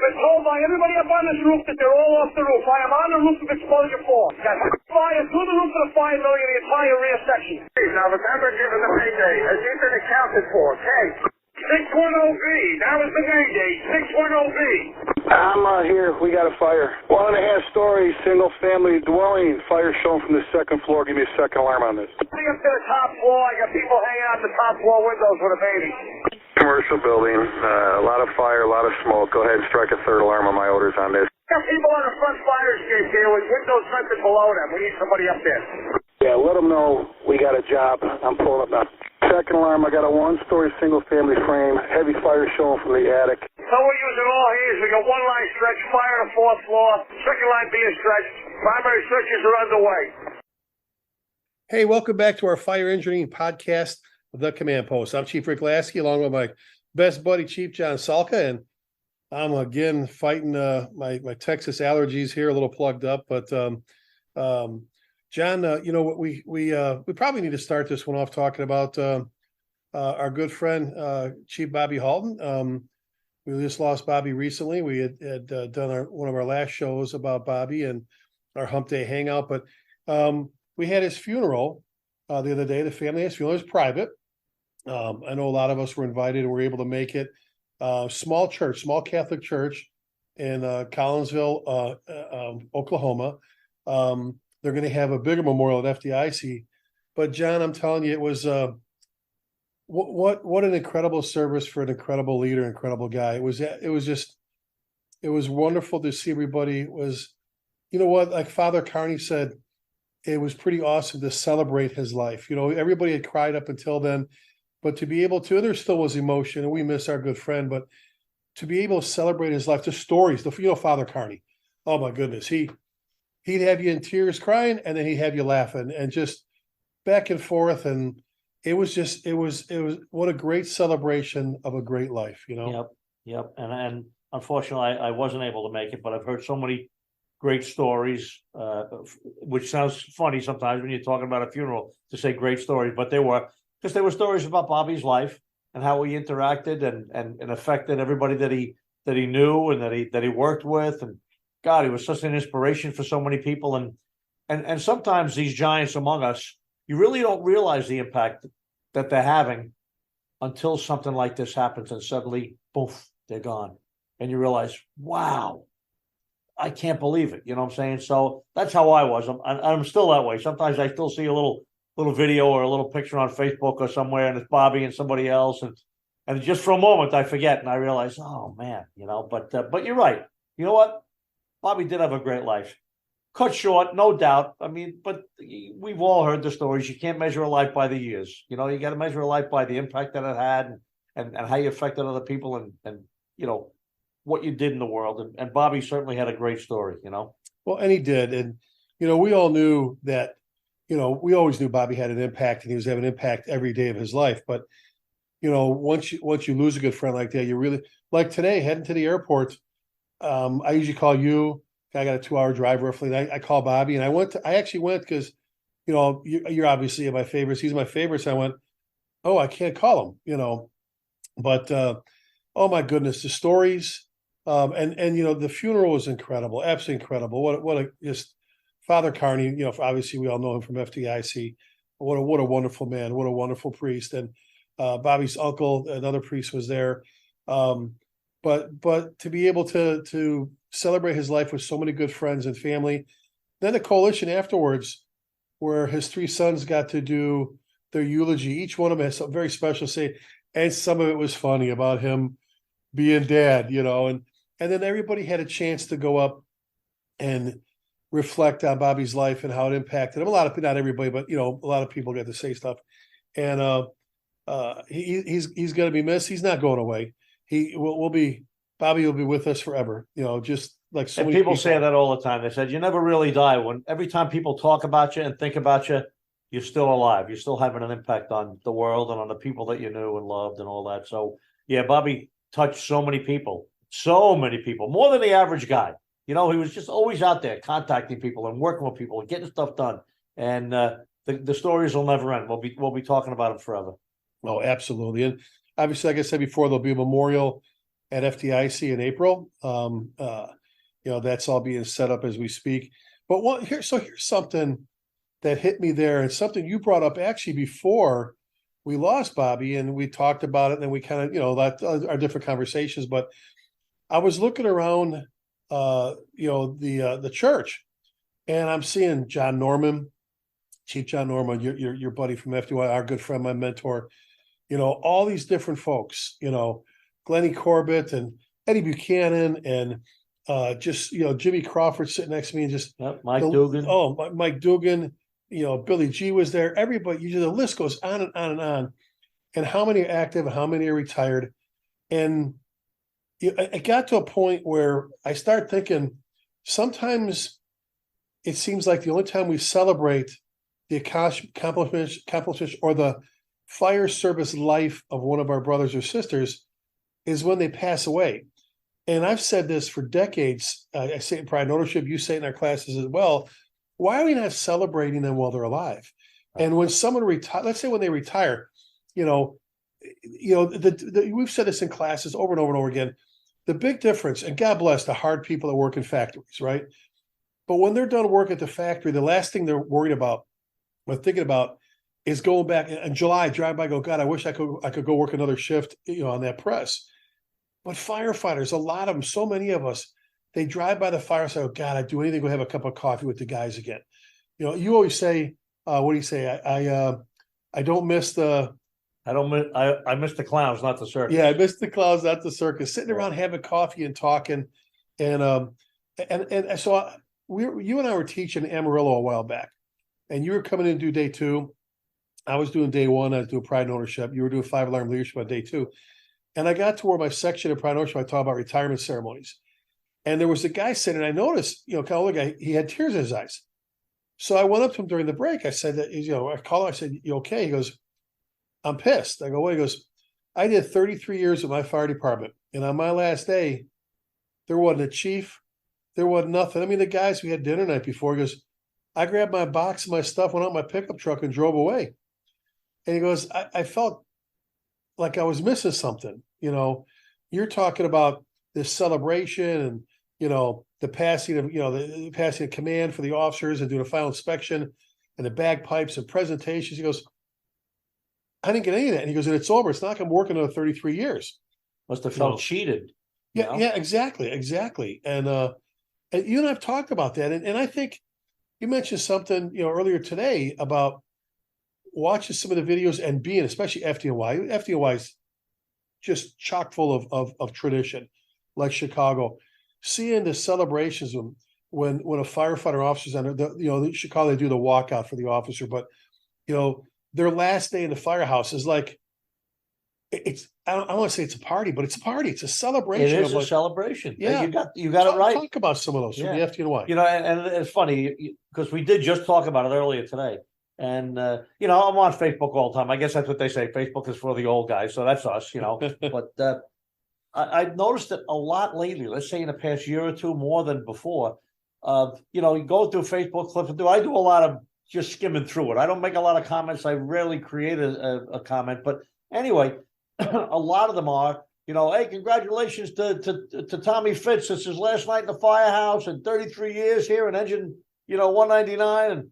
been told by everybody up on this roof that they're all off the roof. I am on the roof of exposure 4. Got fire through the roof of the 5 million, the entire rear section. Now remember, given the payday, has he been accounted for? Okay. 610B, that was the payday, 610B. I'm here. We got a fire. 1.5-story, single-family dwelling. Fire shown from the 2nd floor. Give me a second alarm on this. Up to the top floor, I got people hanging out the top floor windows with a baby. Commercial building, a lot of fire, a lot of smoke. Go ahead and strike a 3rd alarm on my orders on this. Got people on the front fire escape here with windows centered below them. We need somebody up there. Yeah, let them know we got a job. I'm pulling up now. 2nd alarm, I got a 1-story single-family frame. Heavy fire showing from the attic. So we're using all hands. We got 1 line stretch, fire to 4th floor. 2nd line being stretched. Primary searches are underway. Hey, welcome back to our fire engineering podcast of The Command Post. I'm Chief Rick Lasky, along with my best buddy, Chief John Salka, and I'm again fighting my Texas allergies here, a little plugged up. But John, you know what, we probably need to start this one off talking about our good friend Chief Bobby Halton. We just lost Bobby recently. We had done one of our last shows about Bobby and our Hump Day Hangout, but we had his funeral the other day. The family has funeral. It was private. I know a lot of us were invited and were able to make it. Small church, small Catholic church in Collinsville, Oklahoma. They're going to have a bigger memorial at FDIC. But John, I'm telling you, it was what an incredible service for an incredible leader, incredible guy. It was wonderful to see everybody. It was, you know what, like Father Carney said, it was pretty awesome to celebrate his life. You know, everybody had cried up until then, but to be able to, and there still was emotion, and we miss our good friend, but to be able to celebrate his life, the stories, Father Carney, oh my goodness, he'd have you in tears crying, and then he'd have you laughing, and just back and forth, and it was what a great celebration of a great life, you know? Yep. And unfortunately, I wasn't able to make it, but I've heard so many great stories, which sounds funny sometimes when you're talking about a funeral to say great stories, but they were stories about Bobby's life and how he interacted and affected everybody that he knew and that he worked with. And God, he was such an inspiration for so many people. And sometimes these giants among us, you really don't realize the impact that they're having until something like this happens and suddenly, poof, they're gone. And you realize, wow, I can't believe it. You know what I'm saying? So that's how I was. I'm still that way. Sometimes I still see a little video or a little picture on Facebook or somewhere, and it's Bobby and somebody else. And just for a moment, I forget and I realize, oh man, you know, but you're right. You know what? Bobby did have a great life. Cut short, no doubt. I mean, but we've all heard the stories. You can't measure a life by the years. You know, you got to measure a life by the impact that it had and how you affected other people and you know, what you did in the world. And Bobby certainly had a great story, you know. Well, And he did. And, you know, we all knew that, you know, we always knew Bobby had an impact and he was having an impact every day of his life. But, you know, once you lose a good friend like that, you really, like today, heading to the airport, I usually call you. I got a 2-hour drive roughly. And I call Bobby, and I actually went because, you know, you're obviously my favorites. He's my favorite. So I went, oh, I can't call him, you know, but, oh my goodness, the stories. And, you know, the funeral was incredible. Absolutely incredible. What a just Father Carney, you know, obviously we all know him from FDIC. What a wonderful man. What a wonderful priest. And, Bobby's uncle, another priest, was there. But to be able to celebrate his life with so many good friends and family, then the coalition afterwards, where his 3 sons got to do their eulogy. Each one of them has something very special to say, and some of it was funny about him being dad, you know, and then everybody had a chance to go up and reflect on Bobby's life and how it impacted him. Not everybody, but you know, a lot of people got to say stuff, and he's going to be missed. He's not going away. Bobby will be with us forever, you know, just like so many people say that all the time. They said, you never really die. Every time people talk about you and think about you, you're still alive. You're still having an impact on the world and on the people that you knew and loved and all that. So yeah, Bobby touched so many people, more than the average guy. You know, he was just always out there contacting people and working with people and getting stuff done. And the stories will never end. We'll be talking about him forever. Oh, absolutely. And obviously, like I said before, there'll be a memorial at FDIC in April. That's all being set up as we speak. But here's something that hit me there, and something you brought up actually before we lost Bobby, and we talked about it, and then we kind of, our different conversations. But I was looking around, the church, and I'm seeing John Norman, Chief John Norman, your buddy from FDY, our good friend, my mentor, all these different folks, Glennie Corbett and Eddie Buchanan, and Jimmy Crawford sitting next to me, and just Mike Dugan. Oh, Mike Dugan, Billy G was there. Everybody, the list goes on and on and on. And how many are active and how many are retired? And it got to a point where I start thinking, sometimes it seems like the only time we celebrate the accomplishments or the fire service life of one of our brothers or sisters is when they pass away. And I've said this for decades. I say it in Pride and Ownership. You say it in our classes as well. Why are we not celebrating them while they're alive? And when someone retires, let's say when they retire, we've said this in classes over and over and over again. The big difference, and God bless the hard people that work in factories, right? But when they're done work at the factory, the last thing they're worried about or thinking about is going back in July, drive by, go, God, I wish I could go work another shift, on that press. But firefighters, a lot of them, so many of us, they drive by the fire site, oh, God, I'd do anything to have a cup of coffee with the guys again. You always say, what do you say? I don't miss the... I miss the clowns, not the circus. Yeah, I miss the clowns, not the circus. Sitting around having coffee and talking. And so you and I were teaching Amarillo a while back. And you were coming in to do day 2. I was doing day 1. I was doing Pride and Ownership. You were doing 5-alarm leadership on day 2. And I got to where my section of Pride and Ownership, I talk about retirement ceremonies. And there was a guy sitting, and I noticed, kind of older guy, he had tears in his eyes. So I went up to him during the break. I said, I called him, I said, you okay? He goes, I'm pissed. I go, what? He goes, I did 33 years with my fire department. And on my last day, there wasn't a chief. There wasn't nothing. I mean, the guys, we had dinner night before. He goes, I grabbed my box and my stuff, went out in my pickup truck and drove away. And he goes, I felt like I was missing something. You're talking about this celebration and, the passing of, the passing of command for the officers and doing a final inspection and the bagpipes and presentations. He goes, I didn't get any of that. And he goes, and it's over. It's not like I'm working another 33 years. Must have felt cheated. Yeah, yeah, exactly. And you and I've talked about that. And I think you mentioned something, earlier today about watching some of the videos and being, especially FDNY. FDNY is just chock full of tradition, like Chicago. Seeing the celebrations of when a firefighter officer's under Chicago, they do the walkout for the officer, but their last day in the firehouse is like, it's, I don't want to say it's a party, but it's a party. It's a celebration. It is a celebration. Yeah. You got it right. Talk about some of those from the FDNY. And it's funny because we did just talk about it earlier today. And, I'm on Facebook all the time. I guess that's what they say. Facebook is for the old guys. So that's us, But I've noticed it a lot lately, let's say in the past year or two, more than before. You go through Facebook clips. I do a lot of just skimming through it. I don't make a lot of comments. I rarely create a comment. But anyway, a lot of them are, hey, congratulations to Tommy Fitz. It's his last night in the firehouse and 33 years here in engine, 199. And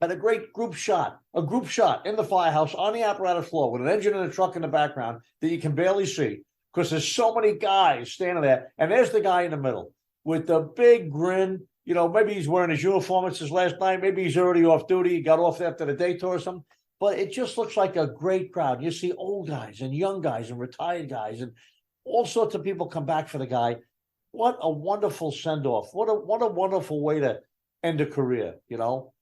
had a great group shot in the firehouse on the apparatus floor with an engine and a truck in the background that you can barely see because there's so many guys standing there. And there's the guy in the middle with the big grin. Maybe he's wearing his uniform. It's his last night. Maybe he's already off duty. He got off after the day tour or something. But it just looks like a great crowd. You see old guys and young guys and retired guys and all sorts of people come back for the guy. What a wonderful send-off. What a wonderful way to end a career,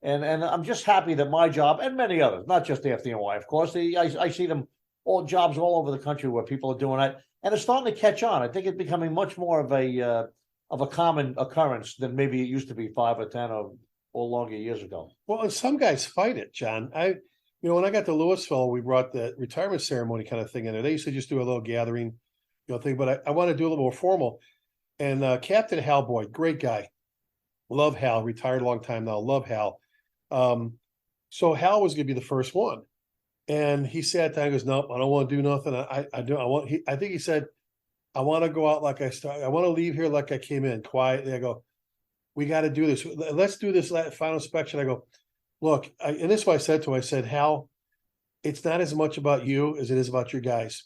And I'm just happy that my job and many others, not just the FDNY, of course, I see them all jobs all over the country where people are doing that. And it's starting to catch on. I think it's becoming much more of a common occurrence than maybe it used to be 5 or 10 or longer years ago. Well, and some guys fight it, John. When I got to Louisville, we brought the retirement ceremony kind of thing in there. They used to just do a little gathering, thing, but I want to do a little more formal. And Captain Hal Boyd, great guy. Love Hal, retired a long time now. Love Hal. So Hal was going to be the first one. And he sat down and goes, nope, I don't want to do nothing. I think he said, I want to go out like I started. I want to leave here like I came in, quietly. I go, we got to do this. Let's do this final inspection. I go, look, and this is what I said to him. I said, Hal, it's not as much about you as it is about your guys.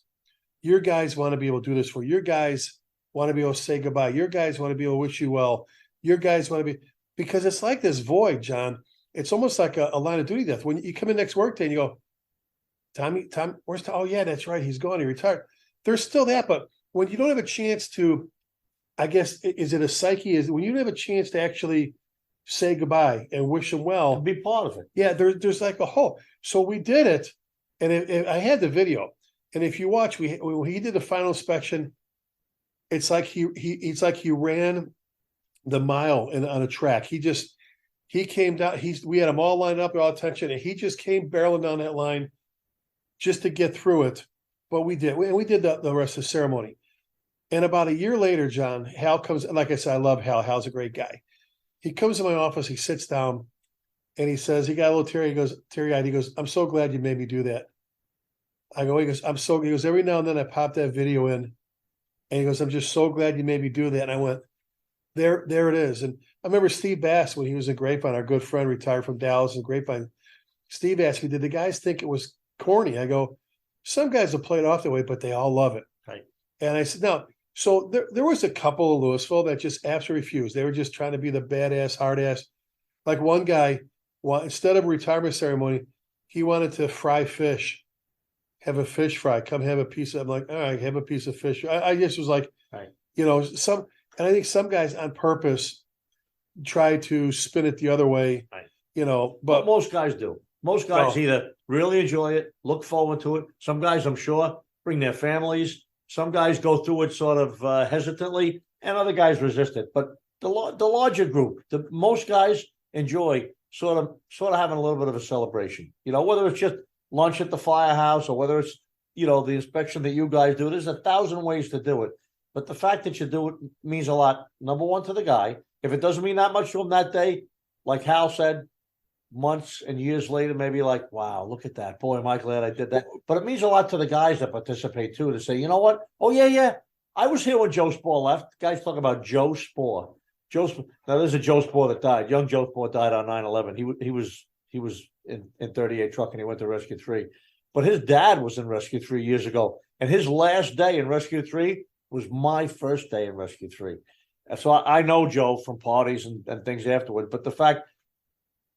Your guys want to be able to do this for you. Your guys want to be able to say goodbye. Your guys want to be able to wish you well. Your guys want to be, because it's like this void, John. It's almost like a line of duty death. When you come in next workday and you go, Tommy, where's Tom? Oh, yeah, that's right. He's gone. He retired. There's still that. But when you don't have a chance to, I guess, is it a psyche? Is when you don't have a chance to actually say goodbye and wish him well, Be part of it. yeah, there's like a hole. So we did it, and I had the video. And if you watch, when he did the final inspection, it's like it's like he ran the mile on a track. He came down. We had them all lined up, all attention, and he just came barreling down that line just to get through it. But we did, and we did the rest of the ceremony. And about a year later, John, Hal comes. Like I said, I love Hal. Hal's a great guy. He comes to my office. He sits down, and he says, he got a little teary. He goes, teary-eyed. He goes, I'm so glad you made me do that. I go, he goes, he goes, every now and then I pop that video in, and he goes, I'm just so glad you made me do that. And I went, there it is. And I remember Steve Bass, when he was in Grapevine, our good friend, retired from Dallas and Grapevine. Steve asked me, did the guys think it was corny? I go, some guys will play it off that way, but they all love it. Right. And I said, no. So there was a couple of Louisville that just absolutely refused. They were just trying to be the badass, hard ass. Like one guy, instead of a retirement ceremony, he wanted to fry fish, have a fish fry, come have a piece of, I'm like, all right, have a piece of fish. I just was like, right. You know, and I think some guys on purpose try to spin it the other way, right. You know, But most guys do. Most guys either really enjoy it, look forward to it. Some guys, I'm sure, bring their families. Some guys go through it sort of hesitantly, and other guys resist it. But the larger group, most guys enjoy sort of having a little bit of a celebration. You know, whether it's just lunch at the firehouse or whether it's, you know, the inspection that you guys do. There's 1,000 ways to do it. But the fact that you do it means a lot, number one, to the guy. If it doesn't mean that much to him that day, like Hal said, months and years later, maybe like, wow, look at that. Boy, am I glad I did that. But it means a lot to the guys that participate too, to say, you know what? Oh, yeah. I was here when Joe Spohr left. Guys talk about Joe Spohr. Now, there's a Joe Spohr that died. Young Joe Spohr died on 9/11. He was in 38 truck and he went to Rescue 3. But his dad was in Rescue 3 years ago. And his last day in Rescue 3 was my first day in Rescue 3. And so I know Joe from parties and things afterward. But the fact,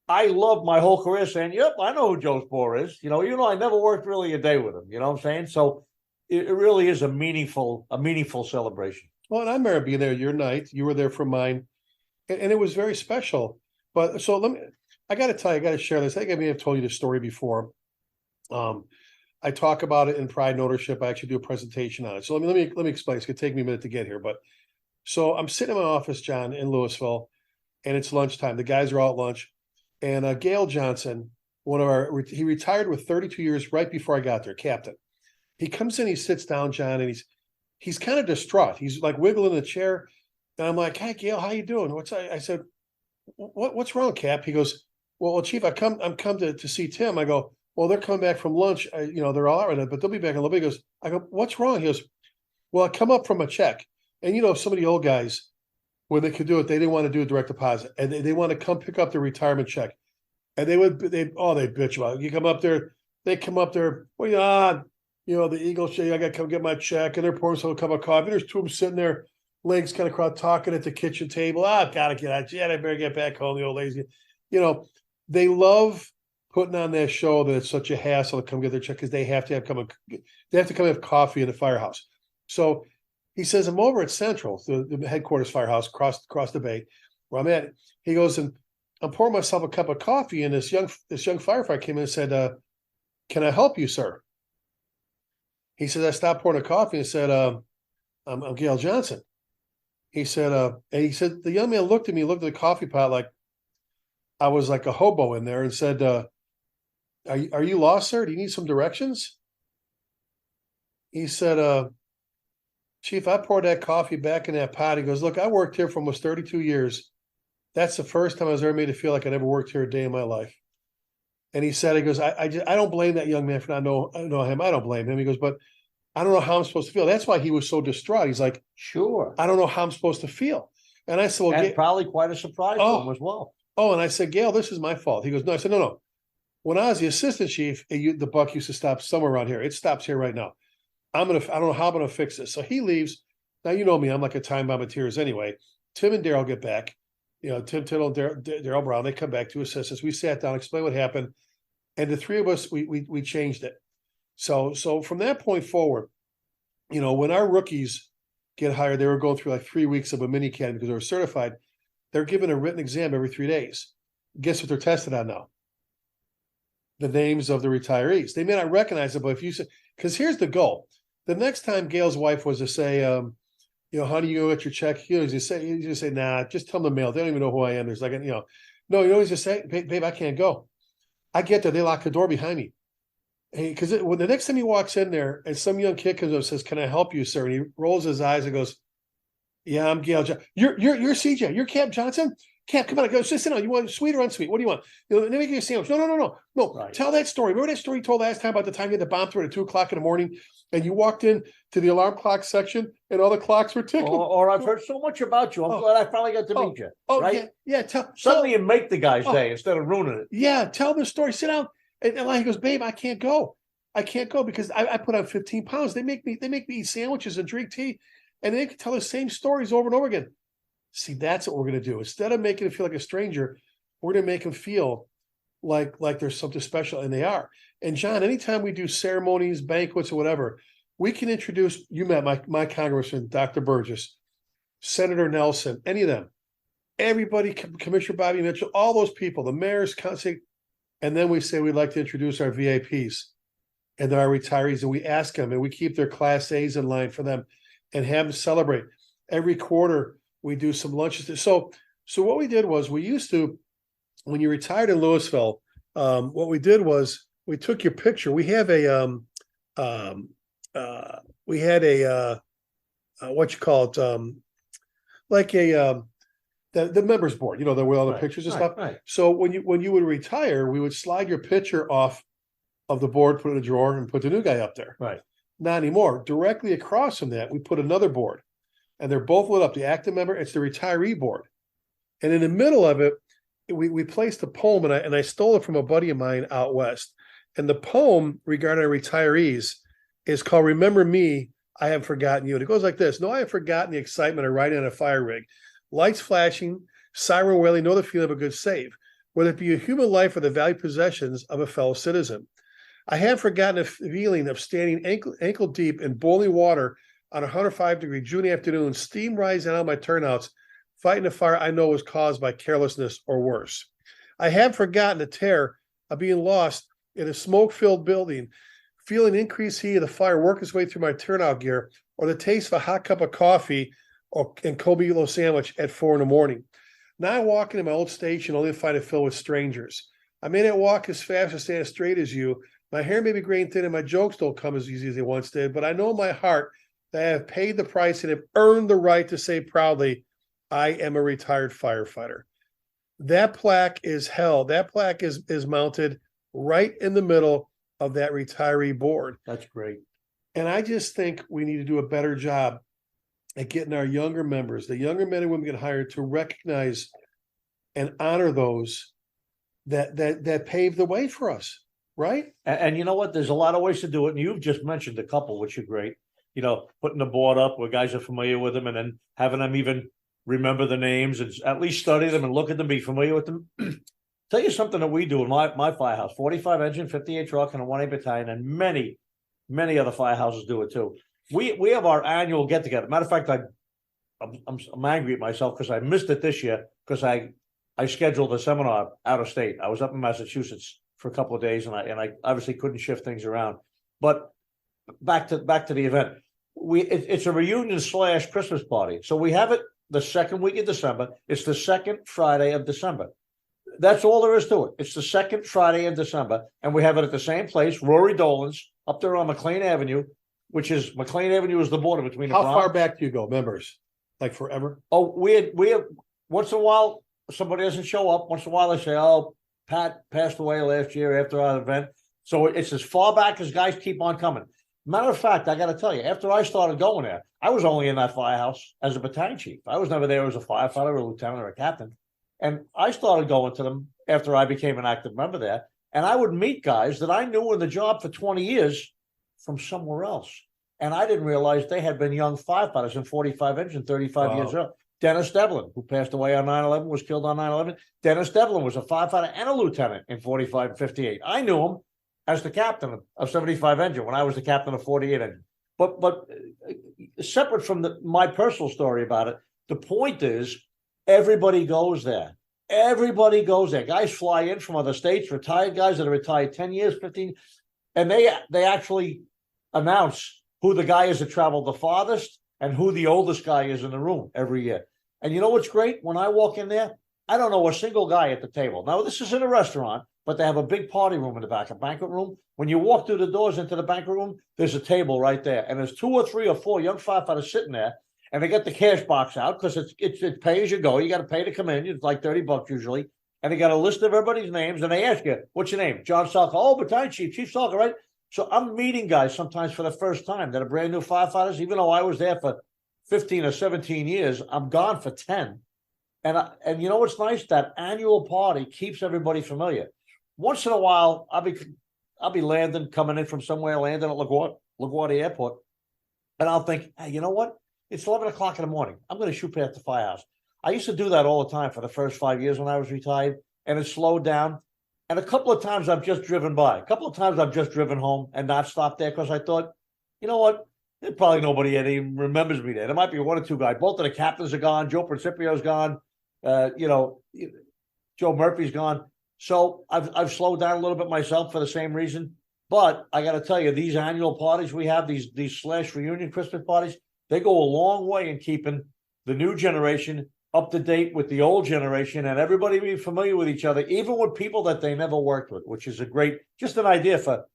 I loved my whole career saying, yep, I know who Joe Spohr is. You know, I never worked really a day with him. You know what I'm saying? So it really is a meaningful celebration. Well, and I remember being there your night. You were there for mine. And it was very special. But so I got to tell you, I got to share this. I think I may have told you this story before. I talk about it in Pride and Ownership. I actually do a presentation on it. So let me explain. It's going to take me a minute to get here. But so I'm sitting in my office, John, in Louisville, and it's lunchtime. The guys are all at lunch. And Gail Johnson, he retired with 32 years right before I got there, captain. He comes in, he sits down, John, and he's kind of distraught. He's like wiggling in the chair. And I'm like, hey, Gail, how you doing? I said, what's wrong, Cap? He goes, well, Chief, I'm come to see Tim. I go, well, they're coming back from lunch. They're all right, but they'll be back in a little bit. He goes, I go, what's wrong? He goes, well, I come up from a check. And, some of the old guys, when they could do it, they didn't want to do a direct deposit. And they want to come pick up their retirement check. And they bitch about it. You come up there, well, the Eagles say, I got to come get my check. And they're pouring some cup of coffee. There's two of them sitting there, legs kind of crossed, talking at the kitchen table. I've got to get out. Yeah, I better get back home. The old ladies, they love putting on that show that it's such a hassle to come get their check because they have to come have coffee in the firehouse. So he says, I'm over at Central, the headquarters firehouse across the bay where I'm at. He goes, and I'm pouring myself a cup of coffee, and this young firefighter came in and said, can I help you, sir? He said, I stopped pouring the coffee and said, I'm Gail Johnson. He said, the young man looked at me, looked at the coffee pot like I was like a hobo in there and said, are you lost, sir? Do you need some directions? He said, Chief, I poured that coffee back in that pot. He goes, look, I worked here for almost 32 years. That's the first time I was ever made to feel like I never worked here a day in my life. And he said, I don't blame that young man for not know him. I don't blame him. He goes, but I don't know how I'm supposed to feel. That's why he was so distraught. He's like, Sure. I don't know how I'm supposed to feel. And I said, well, And probably quite a surprise to him as well. oh, and I said, Gail, this is my fault. He goes, no. I said, no. When I was the assistant chief, the buck used to stop somewhere around here. It stops here right now. I don't know how I'm gonna fix this. So he leaves. Now you know me, I'm like a time bomb of tears anyway. Tim and Daryl get back. You know, Tim Tittle and Daryl Brown, they come back to assist us. We sat down, explained what happened, and the three of us, we changed it. So from that point forward, you know, when our rookies get hired, they were going through like 3 weeks of a mini academy because they were certified. They're given a written exam every 3 days. Guess what they're tested on now? The names of the retirees. They may not recognize it, but if you say, because here's the goal. The next time Gail's wife was to say, you know, how do you go get your check? He's just say, nah, just tell them the mail. They don't even know who I am. There's like, you know, no, you always just say, babe, I can't go. I get there. They lock the door behind me. Because when the next time he walks in there and some young kid comes up and says, can I help you, sir? And he rolls his eyes and goes, yeah, I'm Gail. You're CJ. You're Cap Johnson. Cap, come on, go sit down. You want sweet or unsweet? What do you want? You know, let me give you a sandwich. No. Right. Tell that story. Remember that story you told last time about the time you had the bomb threat at 2:00 in the morning, and you walked in to the alarm clock section, and all the clocks were ticking. Or I've heard so much about you. I'm glad I finally got to meet you. Oh, right? Yeah. Suddenly you make the guy's day instead of ruining it. Yeah, tell the story. Sit down. And he goes, babe, I can't go. I can't go because I put on 15 pounds. They make me eat sandwiches and drink tea, and they can tell the same stories over and over again. See, that's what we're going to do. Instead of making him feel like a stranger, we're going to make him feel like there's something special, and they are. And John, anytime we do ceremonies, banquets, or whatever, we can introduce. You met my congressman, Dr. Burgess, Senator Nelson, any of them, everybody, Commissioner Bobby Mitchell, all those people, the mayor's council, and then we say we'd like to introduce our VIPs and our retirees, and we ask them, and we keep their Class A's in line for them, and have them celebrate every quarter. We do some lunches. So what we did was we used to, when you retired in Louisville, what we did was we took your picture. We have a what you call it, like a the members board, you know, with all the pictures and stuff. Right. So when you would retire, we would slide your picture off of the board, put it in a drawer, and put the new guy up there. Right. Not anymore. Directly across from that, we put another board. And they're both lit up. The active member, it's the retiree board. And in the middle of it, we placed a poem, and I stole it from a buddy of mine out west. And the poem regarding our retirees is called Remember Me, I Have Forgotten You. And it goes like this. No, I have forgotten the excitement of riding on a fire rig. Lights flashing, siren wailing, know the feeling of a good save. Whether it be a human life or the valued possessions of a fellow citizen. I have forgotten the feeling of standing ankle deep in boiling water on a 105-degree June afternoon, steam rising out of my turnouts, fighting a fire I know was caused by carelessness or worse. I have forgotten the terror of being lost in a smoke-filled building, feeling increased heat of the fire work its way through my turnout gear, or the taste of a hot cup of coffee and Kobe loaf sandwich at 4 a.m. Now I walk into my old station only to find it filled with strangers. I may not walk as fast or stand as straight as you. My hair may be gray and thin, and my jokes don't come as easy as they once did, but I know in my heart that I have paid the price and have earned the right to say proudly, I am a retired firefighter. That plaque is held. That plaque is mounted right in the middle of that retiree board. That's great. And I just think we need to do a better job at getting our younger members, the younger men and women get hired, to recognize and honor those that paved the way for us, right? And you know what? There's a lot of ways to do it. And you've just mentioned a couple, which are great. You know, putting the board up where guys are familiar with them, and then having them even remember the names and at least study them and look at them, be familiar with them. Tell you something that we do in my firehouse, 45 engine, 58 truck, and a 1A battalion, and many other firehouses do it too. We have our annual get together. Matter of fact, I'm angry at myself because I missed it this year because I scheduled a seminar out of state. I was up in Massachusetts for a couple of days, and I obviously couldn't shift things around. But back to the event. It's a reunion / Christmas party. So we have it the second week of December. It's the second Friday of December. That's all there is to it. It's the second Friday in December, and we have it at the same place, Rory Dolan's, up there on McLean Avenue, which is McLean Avenue is the border between. How far back do you go, members? Like forever? Oh, we have once in a while somebody doesn't show up. Once in a while they say, "Oh, Pat passed away last year after our event." So it's as far back as guys keep on coming. Matter of fact, I got to tell you, after I started going there, I was only in that firehouse as a battalion chief. I was never there as a firefighter, or a lieutenant, or a captain. And I started going to them after I became an active member there. And I would meet guys that I knew in the job for 20 years from somewhere else. And I didn't realize they had been young firefighters in 45 engine, 35 years old. Dennis Devlin, who passed away on 9/11, was killed on 9/11. Dennis Devlin was a firefighter and a lieutenant in 45 and 58. I knew him as the captain of 75 engine when I was the captain of 48 engine. But separate from my personal story about it, the point is everybody goes there. Everybody goes there. Guys fly in from other states, retired guys that are retired 10 years, 15, and they actually announce who the guy is that traveled the farthest and who the oldest guy is in the room every year. And you know what's great? When I walk in there, I don't know a single guy at the table. Now, this is in a restaurant, but they have a big party room in the back, a banquet room. When you walk through the doors into the banquet room, there's a table right there. And there's 2 or 3 or 4 young firefighters sitting there, and they get the cash box out because it's pay as you go. You got to pay to come in. It's like $30 usually. And they got a list of everybody's names, and they ask you, what's your name? John Salka. Oh, battalion chief, Chief Salka, right? So I'm meeting guys sometimes for the first time that are brand new firefighters. Even though I was there for 15 or 17 years, I'm gone for 10. And you know what's nice? That annual party keeps everybody familiar. Once in a while, I'll be landing, coming in from somewhere, landing at LaGuardia Airport, and I'll think, hey, you know what? It's 11 o'clock in the morning. I'm going to shoot past the firehouse. I used to do that all the time for the first 5 years when I was retired, and it slowed down. And a couple of times I've just driven by. A couple of times I've just driven home and not stopped there because I thought, you know what? There's probably nobody that even remembers me there. There might be 1 or 2 guys. Both of the captains are gone. Joe Principio's gone. Joe Murphy's gone. So I've slowed down a little bit myself for the same reason. But I got to tell you, these annual parties we have, these / reunion Christmas parties, they go a long way in keeping the new generation up to date with the old generation and everybody being familiar with each other, even with people that they never worked with, which is just an idea for,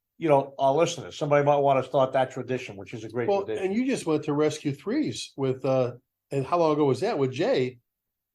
our listeners. Somebody might want to start that tradition, which is a great tradition. And you just went to Rescue 3s with, and how long ago was that with Jay?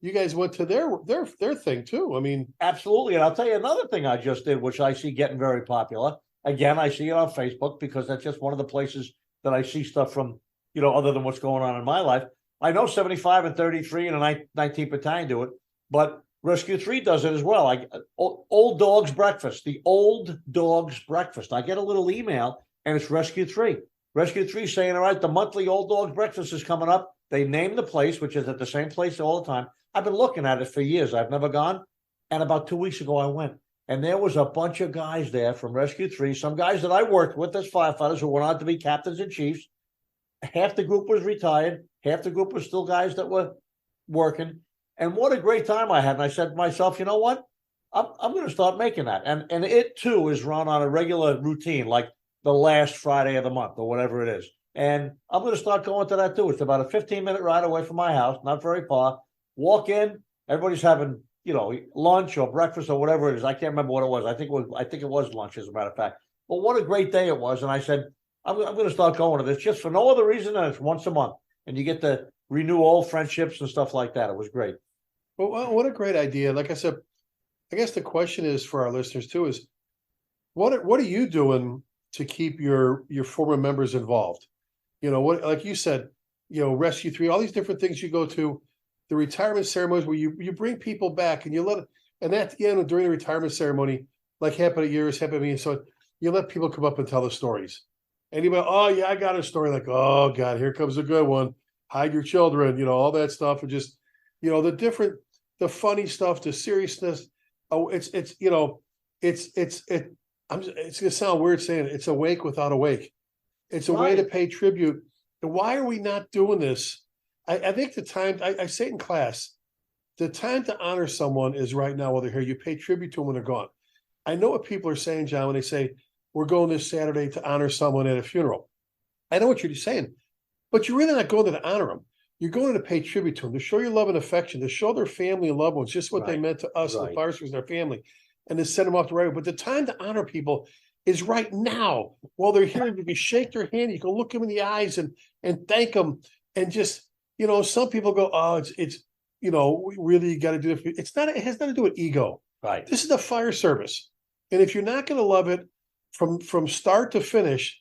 You guys went to their thing too. I mean, absolutely. And I'll tell you another thing I just did, which I see getting very popular. Again, I see it on Facebook because that's just one of the places that I see stuff from, other than what's going on in my life. I know 75 and 33 and a 19th Battalion do it, but Rescue 3 does it as well. Old Dogs Breakfast, the Old Dogs Breakfast. I get a little email and it's Rescue 3. Rescue 3 saying, all right, the monthly Old Dogs Breakfast is coming up. They name the place, which is at the same place all the time. I've been looking at it for years. I've never gone. And about 2 weeks ago, I went. And there was a bunch of guys there from Rescue 3, some guys that I worked with as firefighters who went on to be captains and chiefs. Half the group was retired. Half the group was still guys that were working. And what a great time I had. And I said to myself, you know what? I'm going to start making that. And it, too, is run on a regular routine, like the last Friday of the month or whatever it is. And I'm going to start going to that, too. It's about a 15-minute ride away from my house, not very far. Walk in. Everybody's having, lunch or breakfast or whatever it is. I can't remember what it was. I think it was lunch, as a matter of fact. But what a great day it was. And I said, I'm going to start going to this just for no other reason than it's once a month. And you get to renew old friendships and stuff like that. It was great. Well, what a great idea. Like I said, I guess the question is for our listeners too is what are you doing to keep your former members involved? What, like you said, Rescue 3, all these different things you go to, the retirement ceremonies where you bring people back and and at the end during the retirement ceremony, like happened at yours, happened to me, so you let people come up and tell the stories. Anybody, oh yeah, I got a story, like, oh God, here comes a good one. Hide your children, all that stuff, and just, the funny stuff, the seriousness. Oh, it's gonna sound weird saying it. It's a wake without a wake. It's a way to pay tribute. And why are we not doing this? I think the time, I say it in class, the time to honor someone is right now while they're here. You pay tribute to them when they're gone. I know what people are saying, John, when they say, we're going this Saturday to honor someone at a funeral. I know what you're saying, but you're really not going there to honor them. You're going to pay tribute to them, to show your love and affection, to show their family and loved ones just what they meant to us, the fire service, their family, and to send them off the right way. But the time to honor people is right now while they're here. You can shake their hand, you can look them in the eyes and thank them, and just, some people go, oh, it's we really got to do it. It's not. It has nothing to do with ego. Right. This is the fire service, and if you're not going to love it from start to finish,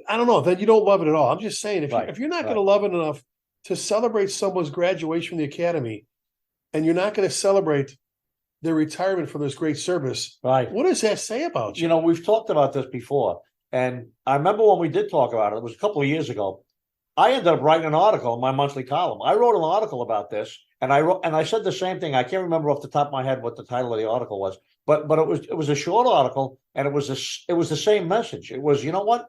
I don't know, then you don't love it at all. I'm just saying, Right, if you're not right. gonna love it enough to celebrate someone's graduation from the academy, and you're not gonna celebrate their retirement from this great service, Right. what does that say about you? You know, we've talked about this before, and I remember when we did talk about it, it was a couple of years ago. I ended up writing an article in my monthly column. I wrote an article about this, and I said the same thing. I can't remember off the top of my head what the title of the article was, but it was a short article, and it was the same message. It was, you know what?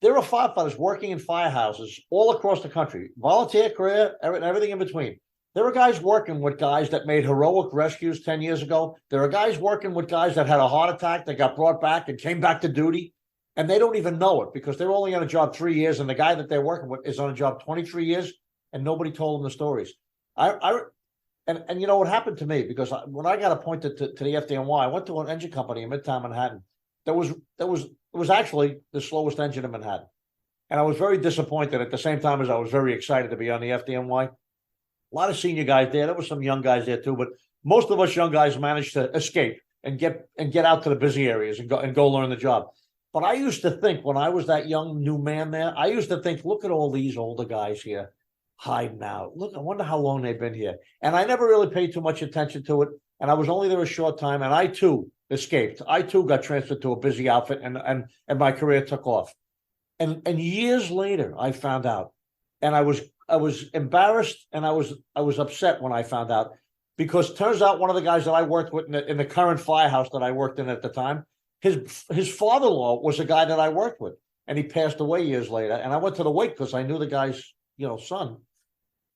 There are firefighters working in firehouses all across the country, volunteer career, everything in between. There are guys working with guys that made heroic rescues 10 years ago. There are guys working with guys that had a heart attack that got brought back and came back to duty. And they don't even know it because they're only on a job 3 years. And the guy that they're working with is on a job 23 years and nobody told them the stories. And you know what happened to me, because when I got appointed to the FDNY, I went to an engine company in Midtown Manhattan. It was actually the slowest engine in Manhattan. And I was very disappointed at the same time as I was very excited to be on the FDNY. A lot of senior guys there. There were some young guys there too, but most of us young guys managed to escape and get out to the busy areas and go learn the job. But I used to think, when I was that young new man there, I used to think, look at all these older guys here hiding out. Look, I wonder how long they've been here. And I never really paid too much attention to it. And I was only there a short time, and I too escaped. I too got transferred to a busy outfit, and my career took off. And years later, I found out, and I was embarrassed, and I was upset when I found out, because turns out one of the guys that I worked with in the current firehouse that I worked in at the time, his father-in-law was a guy that I worked with, and he passed away years later. And I went to the wake because I knew the guy's son,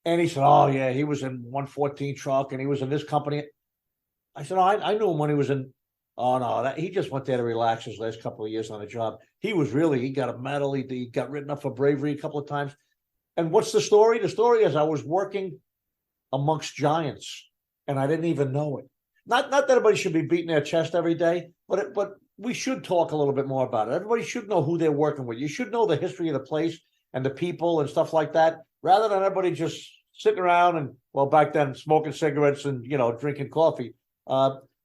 and he said, "Oh yeah, he was in 114 truck, and he was in this company." I said, "Oh, I knew him when he was in." Oh no, he just went there to relax his last couple of years on the job. He got a medal. He got written up for bravery a couple of times. And what's the story? The story is I was working amongst giants, and I didn't even know it. Not that everybody should be beating their chest every day, but we should talk a little bit more about it. Everybody should know who they're working with. You should know the history of the place and the people and stuff like that, rather than everybody just sitting around and, well, back then smoking cigarettes and drinking coffee.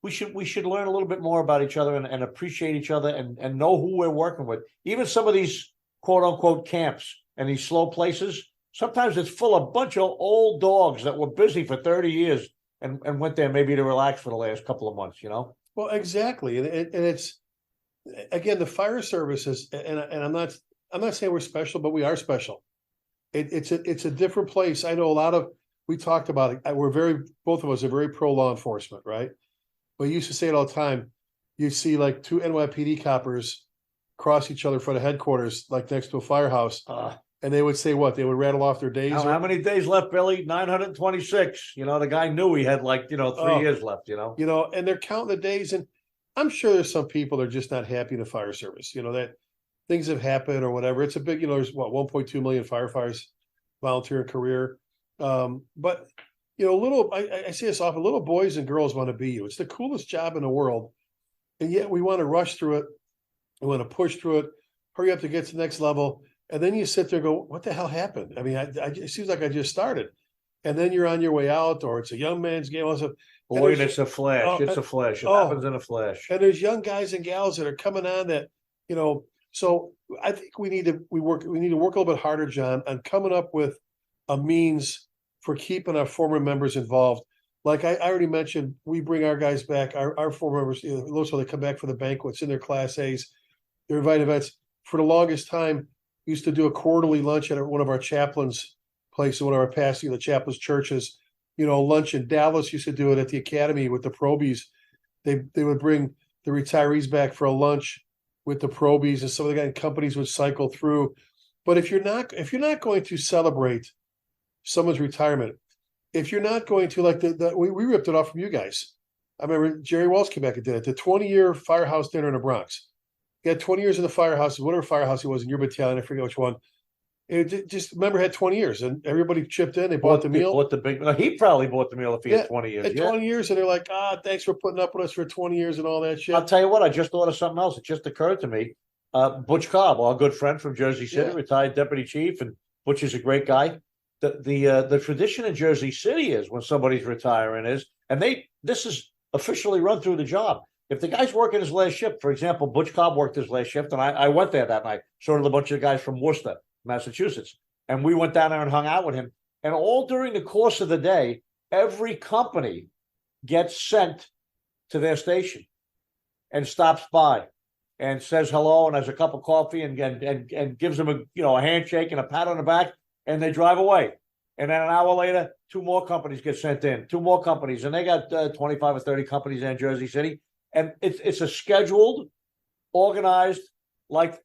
We should learn a little bit more about each other and appreciate each other and know who we're working with. Even some of these quote unquote camps and these slow places, sometimes it's full of a bunch of old dogs that were busy for 30 years and went there maybe to relax for the last couple of months, Well, exactly. And it's, again, the fire services, and I'm not saying we're special, but we are special. It's a different place. I know we talked about it. Both of us are very pro law enforcement, right? But you used to say it all the time. You see like two NYPD coppers cross each other in front of headquarters, like next to a firehouse. And they would say what? They would rattle off their days. How many days left, Billy? 926. The guy knew he had 3 years left, and they're counting the days. And I'm sure there's some people that are just not happy in the fire service, that things have happened or whatever. It's a big, there's 1.2 million firefighters volunteer career. But I see this often, little boys and girls want to be you. It's the coolest job in the world. And yet we want to rush through it. We want to push through it, hurry up to get to the next level. And then you sit there and go, what the hell happened? I mean, it seems like I just started. And then you're on your way out, or it's a young man's game. Also, boy, it's a flash. It's a flash. It happens in a flash. And there's young guys and gals that are coming on that, so I think we need to work a little bit harder, John, on coming up with a means for keeping our former members involved. Like I already mentioned, we bring our guys back, our former members, so they come back for the banquets in their Class A's, their invite events. For the longest time, used to do a quarterly lunch at one of our chaplains' places, one of our pastors, the chaplains' churches. Lunch in Dallas used to do it at the academy with the probies. They would bring the retirees back for a lunch with the probies, and some of the guys companies would cycle through. But if you're not going to celebrate someone's retirement, if you're not going to, like we ripped it off from you guys. I remember Jerry Wells came back and did it. The 20-year firehouse dinner in the Bronx. He had 20 years in the firehouse, whatever firehouse he was in your battalion, I forget which one. It just remember had 20 years, and everybody chipped in. They bought the meal. He probably bought the meal if he had 20 years. 20 years, and they're like, thanks for putting up with us for 20 years and all that shit. I'll tell you what, I just thought of something else. It just occurred to me. Butch Cobb, our good friend from Jersey City, retired deputy chief, and Butch is a great guy. The tradition in Jersey City is when somebody's retiring and this is officially run through the job. If the guy's working his last shift, for example, Butch Cobb worked his last shift, and I went there that night. So did a bunch of guys from Worcester, Massachusetts, and we went down there and hung out with him. And all during the course of the day, every company gets sent to their station and stops by and says hello and has a cup of coffee and gives them a handshake and a pat on the back, and they drive away. And then an hour later, 2 more companies get sent in, 2 more companies, and they got 25 or 30 companies in Jersey City. And it's a scheduled, organized, like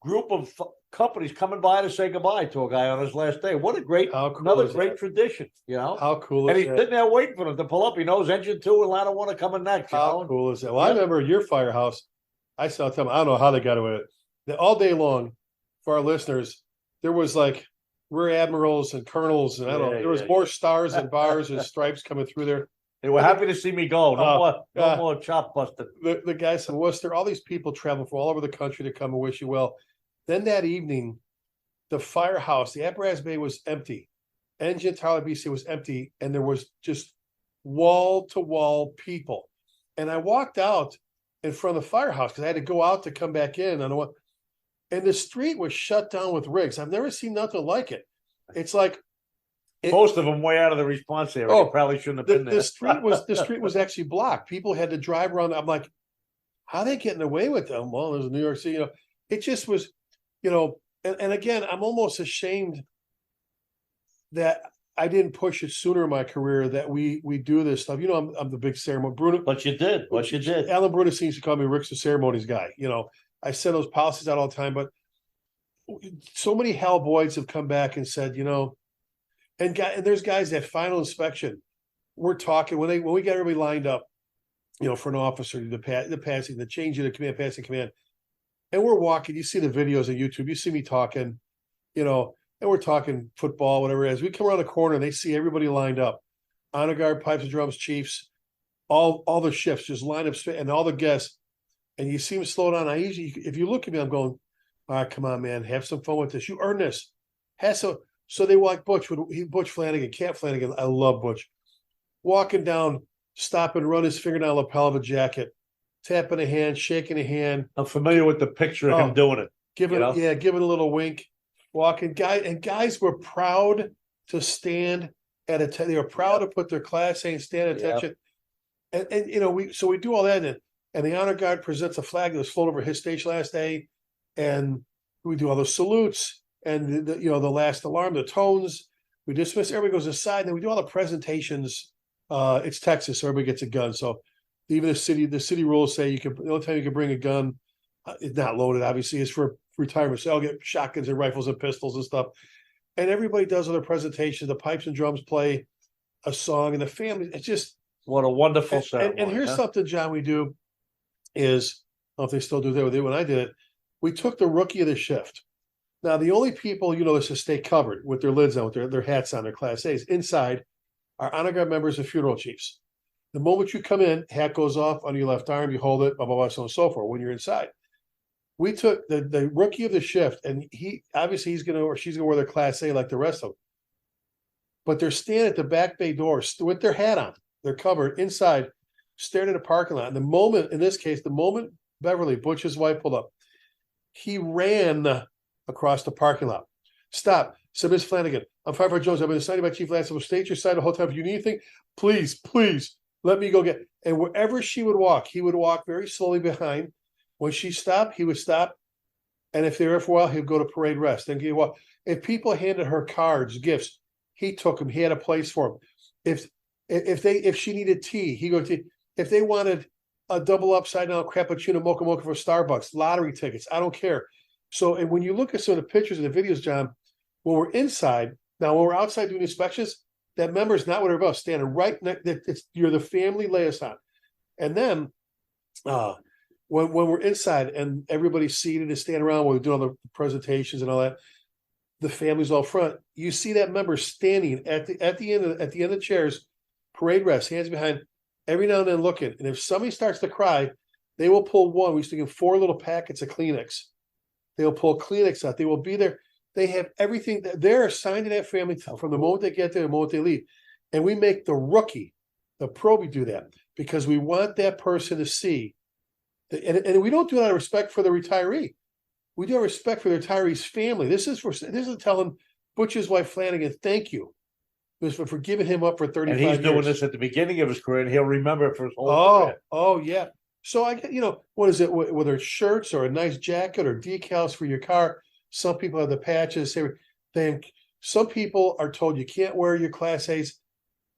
group of companies coming by to say goodbye to a guy on his last day. What a great, another great tradition, How cool And is he's that? sitting there waiting for them to pull up. He knows engine 2 and ladder 1 are coming next. How cool is that? Well, I remember your firehouse. I saw them. I don't know how they got away with it. All day long, for our listeners, there was like rear admirals and colonels, and I don't know. There was more stars and bars and stripes coming through there. They were happy to see me go. No more chop busted. The guys from Worcester, all these people travel from all over the country to come and wish you well. Then that evening, the firehouse, the apparatus bay was empty. Engine Tower BC was empty, and there was just wall to wall people. And I walked out in front of the firehouse because I had to go out to come back in. And the street was shut down with rigs. I've never seen nothing like it. It's like Most of them way out of the response area. They probably shouldn't have been there. The street was actually blocked. People had to drive around. I'm like, how are they getting away with them? Well, there's New York City. It just was, and again, I'm almost ashamed that I didn't push it sooner in my career that we do this stuff. I'm the big ceremony. Bruno, But you did. Alan Bruno seems to call me Rick's the ceremonies guy. I send those policies out all the time, but so many Hellboys have come back and said, and there's guys at final inspection. We're talking when we get everybody lined up, for an officer, the passing, the change of the command, passing command, and we're walking. You see the videos on YouTube. You see me talking, and we're talking football, whatever it is. We come around the corner and they see everybody lined up, honor guard, pipes and drums, chiefs, all the shifts just line up, and all the guests. And you see them slow down. I usually, if you look at me, I'm going, all right, come on, man, have some fun with this. You earn this. So they walk Butch Flanagan, Camp Flanagan. I love Butch. Walking down, stop and run his finger down the lapel of a jacket, tapping a hand, shaking a hand. I'm familiar with the picture of him doing it. Giving a little wink. Walking, guys were proud to stand at attention. They were proud to put their class A and stand at attention. And we do all that, and the honor guard presents a flag that was flown over his station last day, and we do all the salutes and the last alarm, the tones. We dismiss. Everybody goes aside, and then we do all the presentations. It's Texas, so everybody gets a gun. So even the city rules say the only time you can bring a gun, it's not loaded, obviously, is for retirement. So I'll get shotguns and rifles and pistols and stuff. And everybody does other presentations. The pipes and drums play a song, and the family. It's just what a wonderful ceremony. And here's something, John, we do is, I don't know if they still do that with it. When I did it, we took the rookie of the shift. Now, the only people, this to stay covered with their lids on, with their hats on, their Class A's, inside are honor guard members and funeral chiefs. The moment you come in, hat goes off on your left arm, you hold it, blah, blah, blah, so on and so forth when you're inside. We took the rookie of the shift, and he's going to, or she's going to wear their Class A like the rest of them. But they're standing at the back bay door with their hat on. They're covered inside, staring at a parking lot. And the moment Beverly, Butch's wife, pulled up, he ran across the parking lot. Stop. Said, Miss Flanagan, I'm Firefighter Jones. I've been assigned by Chief Lance. I will stay at your side the whole time. If you need anything, please let me go get. And wherever she would walk, he would walk very slowly behind. When she stopped, he would stop. And if they were there for a while, he'd go to parade rest. Then he'd walk. If people handed her cards, gifts, he took them. He had a place for them. If she needed tea, he go to. If they wanted a double upside down cappuccino mocha for Starbucks, lottery tickets, I don't care. So, and when you look at some of the pictures and the videos, John, when we're inside, now when we're outside doing inspections, that member is not whatever else, standing right next. You're the family liaison. And then when we're inside and everybody's seated and standing around, we're doing all the presentations and all that, the family's all front. You see that member standing at the end of the chairs, parade rest, hands behind, every now and then looking. And if somebody starts to cry, they will pull one. We used to give 4 little packets of Kleenex. They'll pull Kleenex out. They will be there. They have everything. They're assigned to that family from the moment they get there, the moment they leave. And we make the rookie, the probie, do that. because we want that person to see. And we don't do it out of respect for the retiree. We do it out of respect for the retiree's family. This is telling Butch's wife Flanagan, thank you. For giving him up for 35 And years. he's doing this at the beginning of his career, and he'll remember it for his whole career. Oh, yeah. So what is it? Whether it's shirts or a nice jacket or decals for your car, some people have the patches. Some people are told you can't wear your Class A's.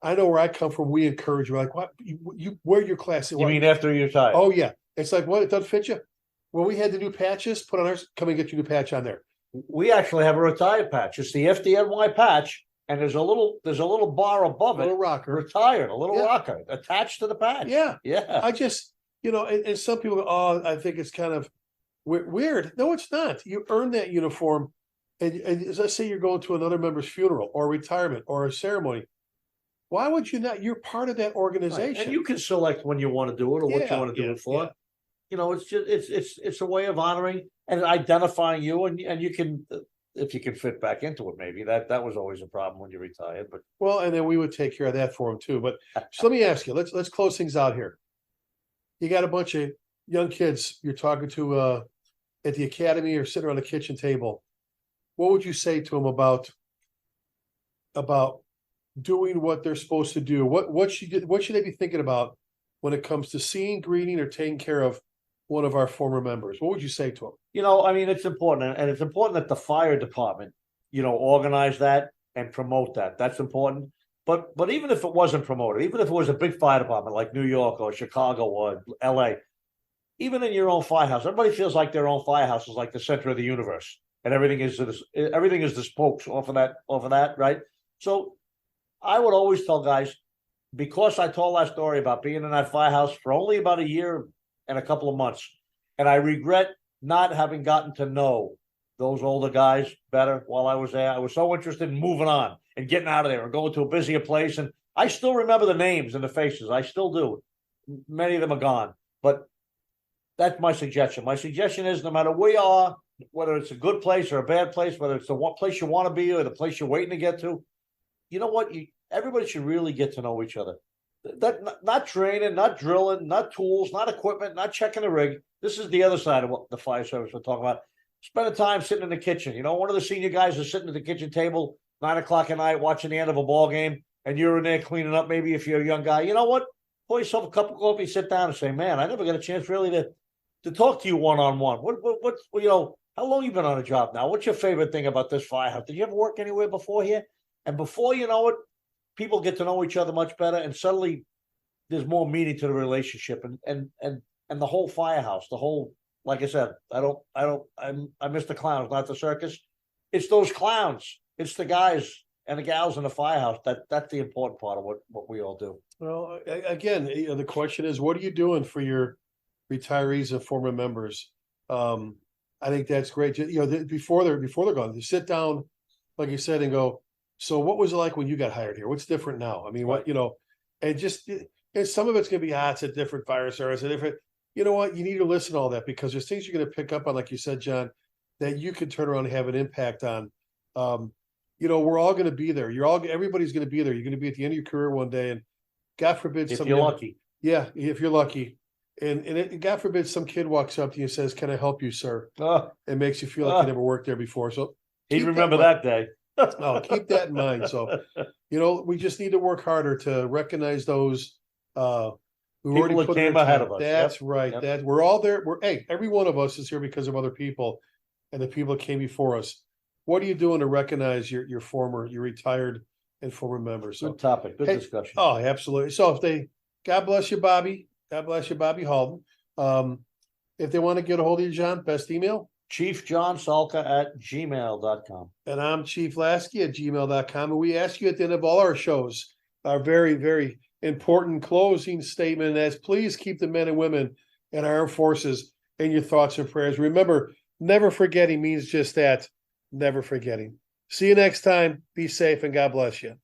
I know where I come from. We encourage you. We're like, what? You wear your Class A. You mean after you retire? Oh yeah. It's like, what? It doesn't fit you. When we had the new patches put on ours, come and get your new patch on there. We actually have a retired patch. It's the FDNY patch, and there's a little bar above A little it, rocker. retired, a little Yeah. rocker attached to the patch. Yeah. Yeah. I just, and some people go, oh, I think it's kind of weird. No, it's not. You earn that uniform. And let's say you're going to another member's funeral or retirement or a ceremony. Why would you not? You're part of that organization. Right. And you can select when you want to do it or what you want to do it for. Yeah. It's just it's a way of honoring and identifying you, and you can, if you can fit back into it, maybe that was always a problem when you retired. But Well, and then we would take care of that for them too. But so let me ask you, let's close things out here. You got a bunch of young kids you're talking to at the academy or sitting around the kitchen table. What would you say to them about doing what they're supposed to do? What should they be thinking about when it comes to seeing, greeting, or taking care of one of our former members? What would you say to them? I mean, it's important, and it's important that the fire department, organize that and promote that. That's important. But even if it wasn't promoted, even if it was a big fire department like New York or Chicago or LA, even in your own firehouse, everybody feels like their own firehouse is like the center of the universe, and everything is the spokes off of that, right? So I would always tell guys, because I told that story about being in that firehouse for only about a year and a couple of months, and I regret not having gotten to know those older guys better while I was there. I was so interested in moving on and getting out of there and going to a busier place. And I still remember the names and the faces. I still do. Many of them are gone. But that's my suggestion. My suggestion is, no matter where you are, whether it's a good place or a bad place, whether it's the one place you want to be or the place you're waiting to get to, you know what? Everybody should really get to know each other. Not training, not drilling, not tools, not equipment, not checking the rig. This is the other side of what the fire service we're talking about. Spend time sitting in the kitchen. One of the senior guys is sitting at the kitchen table, 9 o'clock at night, watching the end of a ball game, and you're in there cleaning up. Maybe if you're a young guy, you know what? Pour yourself a cup of coffee, sit down, and say, "Man, I never got a chance really to talk to you one-on-one. What's how long you been on a job now? What's your favorite thing about this firehouse? Did you ever work anywhere before here?" And before you know it, people get to know each other much better, and suddenly there's more meaning to the relationship and the whole firehouse, the whole. Like I said, I miss the clowns, not the circus. It's those clowns. It's the guys and the gals in the firehouse. That's the important part of what we all do. Well, again, the question is, what are you doing for your retirees and former members? I think that's great. Before they're gone, they sit down, like you said, and go, so what was it like when you got hired here? What's different now? I mean, and some of it's going to be, it's a different fire service, a different. You know what? You need to listen to all that, because there's things you're going to pick up on, like you said, John, that you can turn around and have an impact on. We're all going to be there. Everybody's going to be there. You're going to be at the end of your career one day, and God forbid, if you're lucky. Yeah, if you're lucky, and God forbid some kid walks up to you and says, "Can I help you, sir?" It makes you feel like you never worked there before. So he'd remember that day. Keep that in mind. So, we just need to work harder to recognize those. Who people already that came ahead of us. That's right. Yep. That we're all there. Every one of us is here because of other people, and the people that came before us. What are you doing to recognize your retired and former members? So, good topic. Good discussion. Oh, absolutely. So God bless you, Bobby. God bless you, Bobby Halden. If they want to get a hold of you, John, best email? ChiefJohnSalka@gmail.com. And I'm Chief Lasky at gmail.com. And we ask you at the end of all our shows, our very, very important closing statement, as please keep the men and women in our armed forces in your thoughts and prayers. Remember, never forgetting means just that, never forgetting. See you next time. Be safe, and God bless you.